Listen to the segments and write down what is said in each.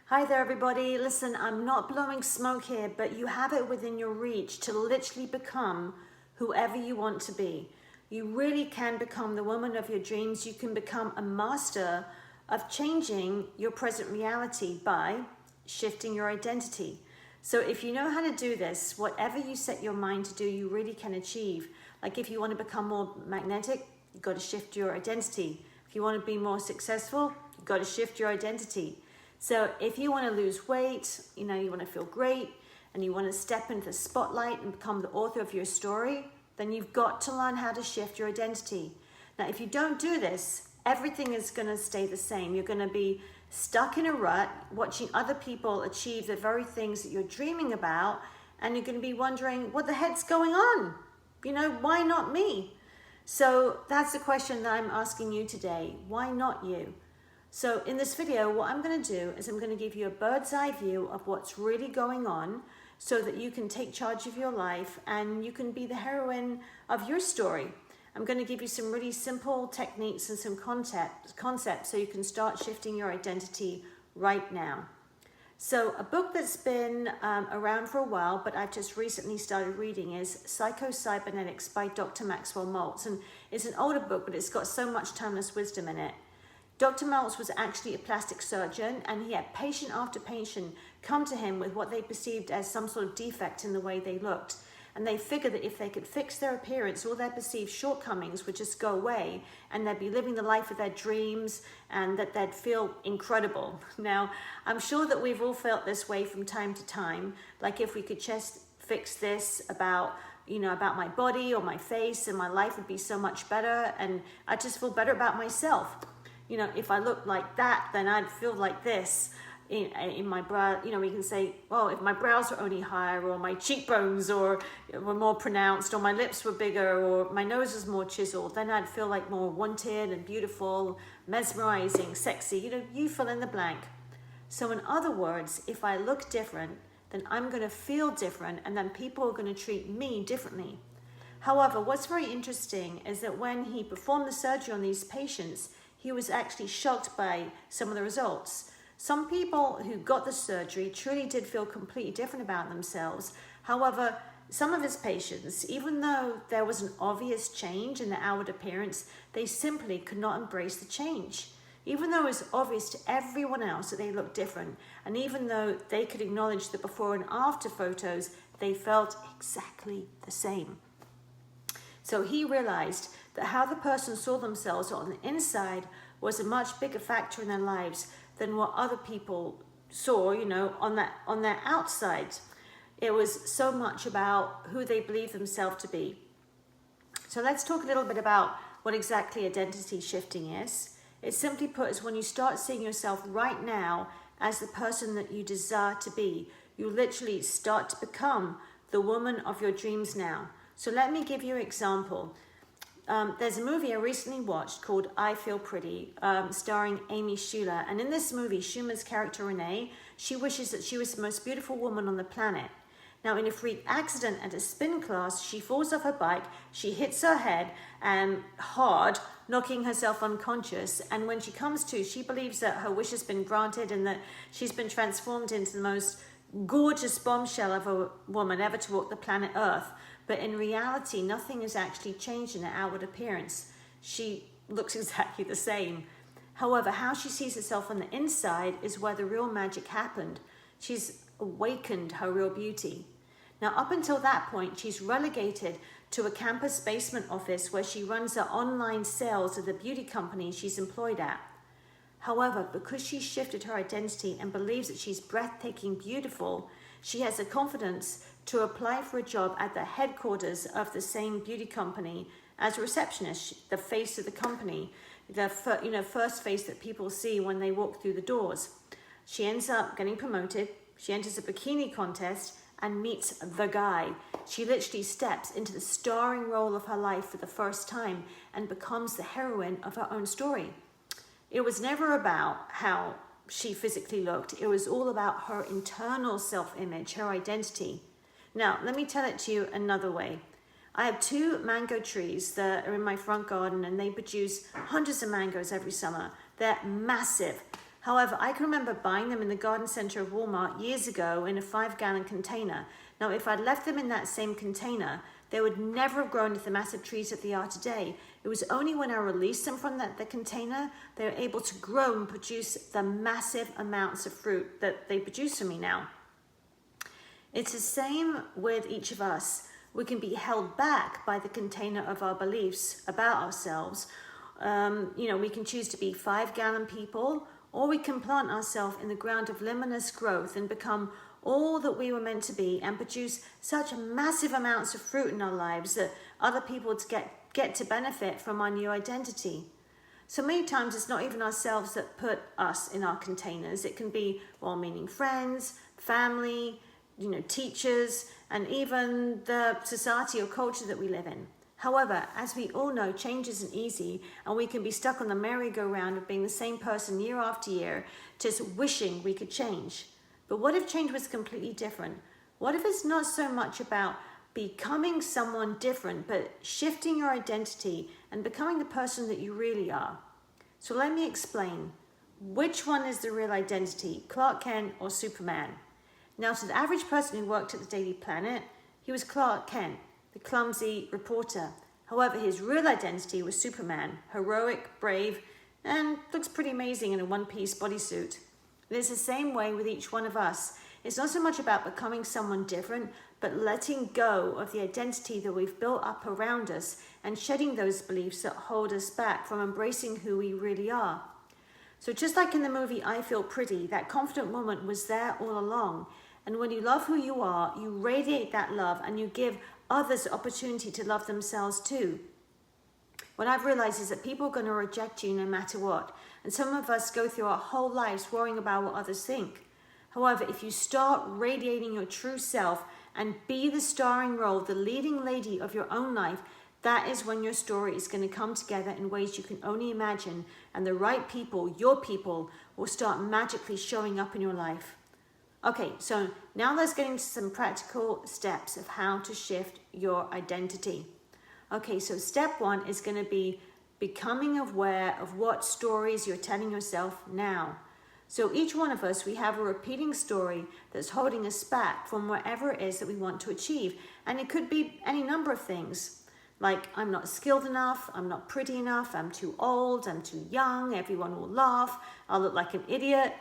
Hi there, everybody. Listen, I'm not blowing smoke here, but you have it within your reach to literally become whoever you want to be. You really can become the woman of your dreams. You can become a master of changing your present reality by shifting your identity. So if you know how to do this, whatever you set your mind to do, you really can achieve. Like if you want to become more magnetic, you've got to shift your identity. If you want to be more successful, you've got to shift your identity. So if you want to lose weight, you want to feel great, and you want to step into the spotlight and become the author of your story, then you've got to learn how to shift your identity. Now, if you don't do this, everything is going to stay the same. You're going to be stuck in a rut, watching other people achieve the very things that you're dreaming about, and you're going to be wondering, what the heck's going on? Why not me? So that's the question that I'm asking you today. Why not you? So in this video, what I'm going to do is I'm going to give you a bird's eye view of what's really going on so that you can take charge of your life and you can be the heroine of your story. I'm going to give you some really simple techniques and some concepts so you can start shifting your identity right now. So a book that's been around for a while, but I've just recently started reading, is Psycho-Cybernetics by Dr. Maxwell Maltz. And it's an older book, but it's got so much timeless wisdom in it. Dr. Maltz was actually a plastic surgeon, and he had patient after patient come to him with what they perceived as some sort of defect in the way they looked. And they figured that if they could fix their appearance, all their perceived shortcomings would just go away, and they'd be living the life of their dreams, and that they'd feel incredible. Now, I'm sure that we've all felt this way from time to time. Like if we could just fix this about my body or my face, and my life would be so much better, and I'd just feel better about myself. If I looked like that, then I'd feel like this in my brow. We can say, well, if my brows were only higher, or my cheekbones were more pronounced, or my lips were bigger, or my nose was more chiseled, then I'd feel like more wanted and beautiful, mesmerizing, sexy. You fill in the blank. So in other words, if I look different, then I'm going to feel different, and then people are going to treat me differently. However, what's very interesting is that when he performed the surgery on these patients, he was actually shocked by some of the results. Some people who got the surgery truly did feel completely different about themselves. However, some of his patients, even though there was an obvious change in their outward appearance, they simply could not embrace the change. Even though it was obvious to everyone else that they looked different, and even though they could acknowledge the before and after photos, they felt exactly the same. So he realized that how the person saw themselves on the inside was a much bigger factor in their lives than what other people saw, on their outside. It was so much about who they believed themselves to be. So let's talk a little bit about what exactly identity shifting is. It simply put is when you start seeing yourself right now as the person that you desire to be. You literally start to become the woman of your dreams now. So let me give you an example. There's a movie I recently watched called I Feel Pretty, starring Amy Schumer. And in this movie, Schumer's character Renee, she wishes that she was the most beautiful woman on the planet. Now, in a freak accident at a spin class, she falls off her bike, she hits her head hard, knocking herself unconscious. And when she comes to, she believes that her wish has been granted and that she's been transformed into the most gorgeous bombshell of a woman ever to walk the planet Earth. But in reality, nothing has actually changed in her outward appearance. She looks exactly the same. However, how she sees herself on the inside is where the real magic happened. She's awakened her real beauty. Now, up until that point, she's relegated to a campus basement office where she runs her online sales of the beauty company she's employed at. However, because she's shifted her identity and believes that she's breathtaking beautiful, she has the confidence to apply for a job at the headquarters of the same beauty company as a receptionist, the face of the company, the first face that people see when they walk through the doors. She ends up getting promoted. She enters a bikini contest and meets the guy. She literally steps into the starring role of her life for the first time and becomes the heroine of her own story. It was never about how she physically looked. It was all about her internal self-image, her identity. Now, let me tell it to you another way. I have 2 mango trees that are in my front garden, and they produce hundreds of mangoes every summer. They're massive. However, I can remember buying them in the garden center of Walmart years ago in a 5-gallon container. Now, if I'd left them in that same container, they would never have grown into the massive trees that they are today. It was only when I released them from the container, they were able to grow and produce the massive amounts of fruit that they produce for me now. It's the same with each of us. We can be held back by the container of our beliefs about ourselves. We can choose to be 5-gallon people, or we can plant ourselves in the ground of limitless growth and become all that we were meant to be and produce such massive amounts of fruit in our lives that other people get to benefit from our new identity. So many times it's not even ourselves that put us in our containers. It can be well-meaning friends, family, teachers, and even the society or culture that we live in. However, as we all know, change isn't easy, and we can be stuck on the merry-go-round of being the same person year after year, just wishing we could change. But what if change was completely different? What if it's not so much about becoming someone different, but shifting your identity and becoming the person that you really are? So let me explain. Which one is the real identity, Clark Kent or Superman? Now, to the average person who worked at the Daily Planet, he was Clark Kent, the clumsy reporter. However, his real identity was Superman, heroic, brave, and looks pretty amazing in a one-piece bodysuit. And it's the same way with each one of us. It's not so much about becoming someone different, but letting go of the identity that we've built up around us and shedding those beliefs that hold us back from embracing who we really are. So just like in the movie I Feel Pretty, that confident woman was there all along. And when you love who you are, you radiate that love and you give others the opportunity to love themselves too. What I've realized is that people are going to reject you no matter what. And some of us go through our whole lives worrying about what others think. However, if you start radiating your true self and be the starring role, the leading lady of your own life, that is when your story is going to come together in ways you can only imagine. And the right people, your people, will start magically showing up in your life. Okay, so now let's get into some practical steps of how to shift your identity. Okay, so step 1 is going to be becoming aware of what stories you're telling yourself now. So each one of us, we have a repeating story that's holding us back from whatever it is that we want to achieve. And it could be any number of things. Like, I'm not skilled enough, I'm not pretty enough, I'm too old, I'm too young, everyone will laugh, I'll look like an idiot,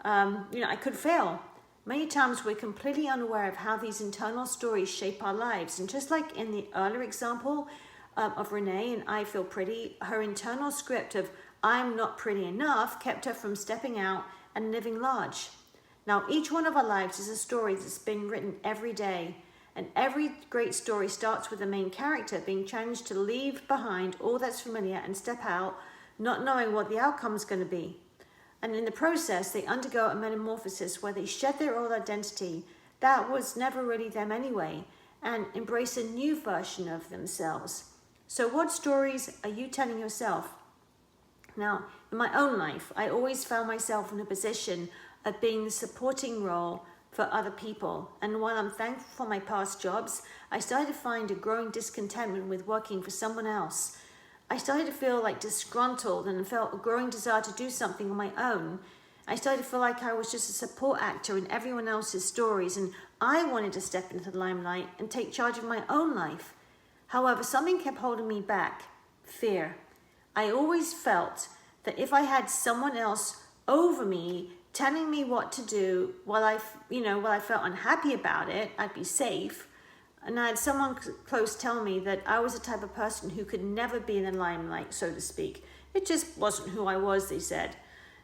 I could fail. Many times we're completely unaware of how these internal stories shape our lives. And just like in the earlier example of Renee in I Feel Pretty, her internal script of I'm not pretty enough kept her from stepping out and living large. Now, each one of our lives is a story that's being written every day. And every great story starts with the main character being challenged to leave behind all that's familiar and step out, not knowing what the outcome is going to be. And in the process, they undergo a metamorphosis where they shed their old identity that was never really them anyway, and embrace a new version of themselves. So what stories are you telling yourself? Now, in my own life, I always found myself in a position of being the supporting role for other people. And while I'm thankful for my past jobs, I started to find a growing discontentment with working for someone else. I started to feel like disgruntled and felt a growing desire to do something on my own. I started to feel like I was just a support actor in everyone else's stories, and I wanted to step into the limelight and take charge of my own life. However, something kept holding me back: fear. I always felt that if I had someone else over me telling me what to do while I felt unhappy about it, I'd be safe. And I had someone close tell me that I was the type of person who could never be in the limelight, so to speak. It just wasn't who I was, they said.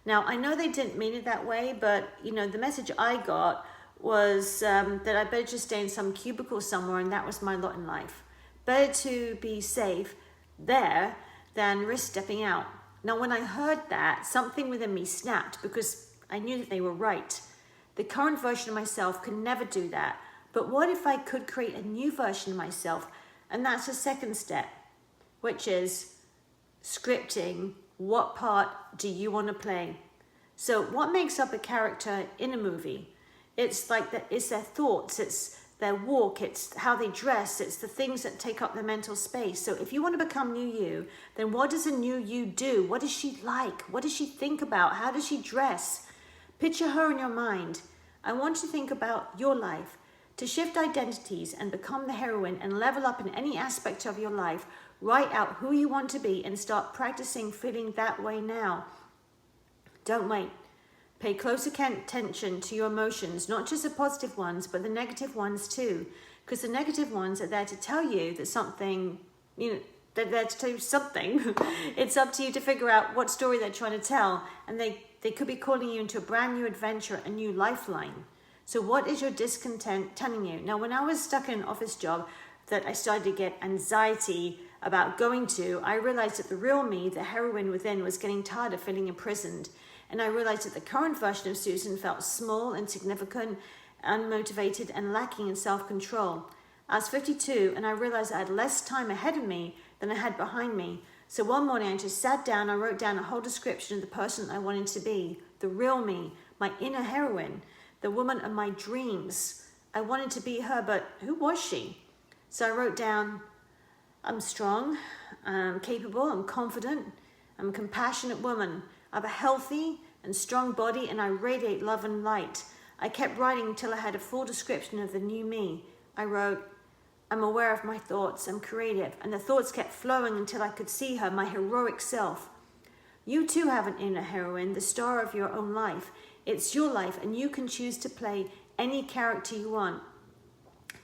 Now, I know they didn't mean it that way, but, the message I got was that I better just stay in some cubicle somewhere, and that was my lot in life. Better to be safe there than risk stepping out. Now, when I heard that, something within me snapped because I knew that they were right. The current version of myself could never do that. But what if I could create a new version of myself? And that's the second step, which is scripting. What part do you want to play? So what makes up a character in a movie? It's their thoughts, it's their walk, it's how they dress, it's the things that take up their mental space. So if you want to become new you, then what does a new you do? What is she like? What does she think about? How does she dress? Picture her in your mind. I want you to think about your life. To shift identities and become the heroine and level up in any aspect of your life, write out who you want to be and start practicing feeling that way now. Don't wait. Pay close attention to your emotions, not just the positive ones, but the negative ones too. Because the negative ones are there to tell you that something, they're there to tell you something. It's up to you to figure out what story they're trying to tell. And they could be calling you into a brand new adventure, a new lifeline. So what is your discontent telling you? Now, when I was stuck in an office job that I started to get anxiety about going to, I realized that the real me, the heroine within, was getting tired of feeling imprisoned. And I realized that the current version of Susan felt small, insignificant, unmotivated, and lacking in self-control. I was 52, and I realized I had less time ahead of me than I had behind me. So one morning I just sat down, I wrote down a whole description of the person I wanted to be, the real me, my inner heroine, the woman of my dreams. I wanted to be her, but who was she? So I wrote down, I'm strong, I'm capable, I'm confident, I'm a compassionate woman. I have a healthy and strong body, and I radiate love and light. I kept writing until I had a full description of the new me. I wrote, I'm aware of my thoughts, I'm creative, and the thoughts kept flowing until I could see her, my heroic self. You too have an inner heroine, the star of your own life. It's your life, and you can choose to play any character you want.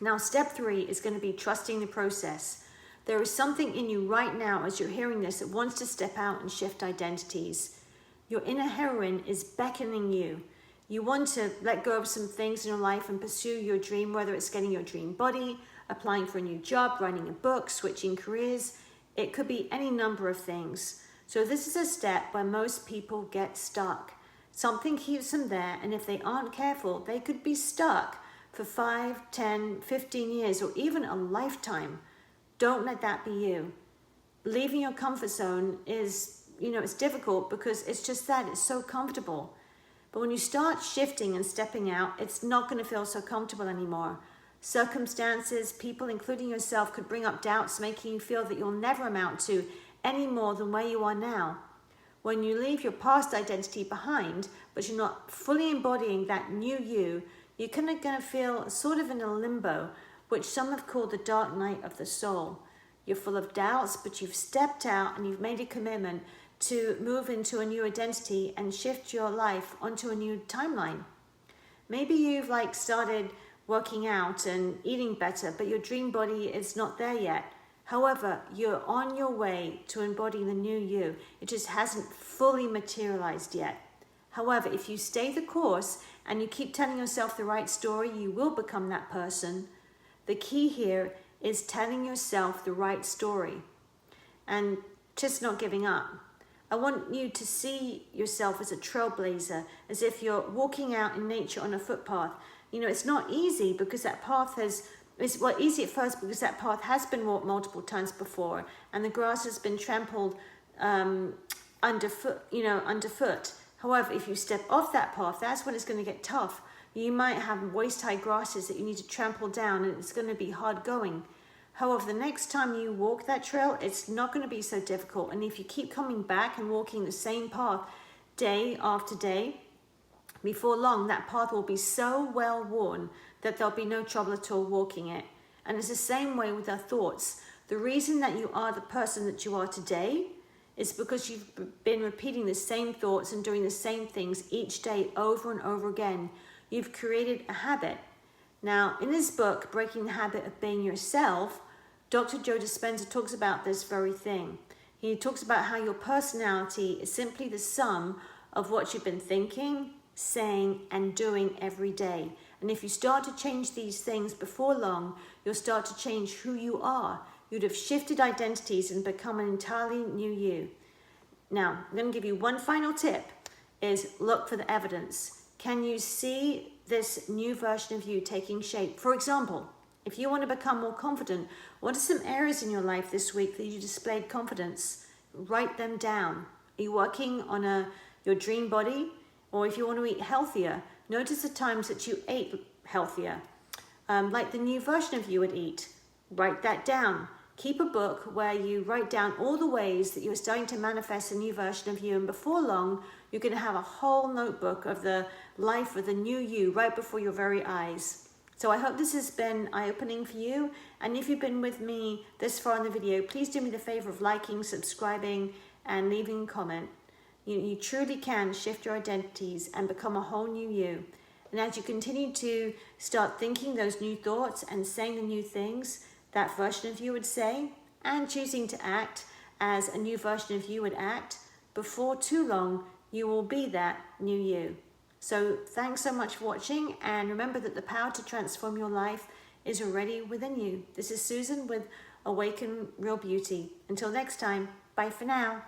Now, step 3 is going to be trusting the process. There is something in you right now as you're hearing this that wants to step out and shift identities. Your inner heroine is beckoning you. You want to let go of some things in your life and pursue your dream, whether it's getting your dream body, applying for a new job, writing a book, switching careers. It could be any number of things. So this is a step where most people get stuck. Something keeps them there, and if they aren't careful, they could be stuck for 5, 10, 15 years, or even a lifetime. Don't let that be you. Leaving your comfort zone is, it's difficult because it's just that, it's so comfortable. But when you start shifting and stepping out, it's not going to feel so comfortable anymore. Circumstances, people, including yourself, could bring up doubts, making you feel that you'll never amount to any more than where you are now. When you leave your past identity behind, but you're not fully embodying that new you, you're kind of going to feel sort of in a limbo, which some have called the dark night of the soul. You're full of doubts, but you've stepped out and you've made a commitment to move into a new identity and shift your life onto a new timeline. Maybe you've started working out and eating better, but your dream body is not there yet. However, you're on your way to embodying the new you. It just hasn't fully materialized yet. However, if you stay the course and you keep telling yourself the right story, you will become that person. The key here is telling yourself the right story and just not giving up. I want you to see yourself as a trailblazer, as if you're walking out in nature on a footpath. It's not easy because that path it's easy at first because that path has been walked multiple times before and the grass has been trampled underfoot. However, if you step off that path, that's when it's going to get tough. You might have waist-high grasses that you need to trample down, and it's going to be hard going. However, the next time you walk that trail, it's not going to be so difficult. And if you keep coming back and walking the same path day after day, before long, that path will be so well worn that there'll be no trouble at all walking it. And it's the same way with our thoughts. The reason that you are the person that you are today is because you've been repeating the same thoughts and doing the same things each day over and over again. You've created a habit. Now, in his book, Breaking the Habit of Being Yourself, Dr. Joe Dispenza talks about this very thing. He talks about how your personality is simply the sum of what you've been thinking, saying, and doing every day. And if you start to change these things before long, you'll start to change who you are. You'd have shifted identities and become an entirely new you. Now, I'm going to give you one final tip, is look for the evidence. Can you see this new version of you taking shape? For example, if you want to become more confident, what are some areas in your life this week that you displayed confidence? Write them down. Are you working on your dream body? Or if you want to eat healthier, notice the times that you ate healthier. like the new version of you would eat. Write that down. Keep a book where you write down all the ways that you're starting to manifest a new version of you, and before long, you're going to have a whole notebook of the life of the new you right before your very eyes. So I hope this has been eye-opening for you, and if you've been with me this far in the video, please do me the favor of liking, subscribing, and leaving a comment. You truly can shift your identities and become a whole new you. And as you continue to start thinking those new thoughts and saying the new things that version of you would say, and choosing to act as a new version of you would act, before too long, you will be that new you. So thanks so much for watching, and remember that the power to transform your life is already within you. This is Susan with Awaken Real Beauty. Until next time, bye for now.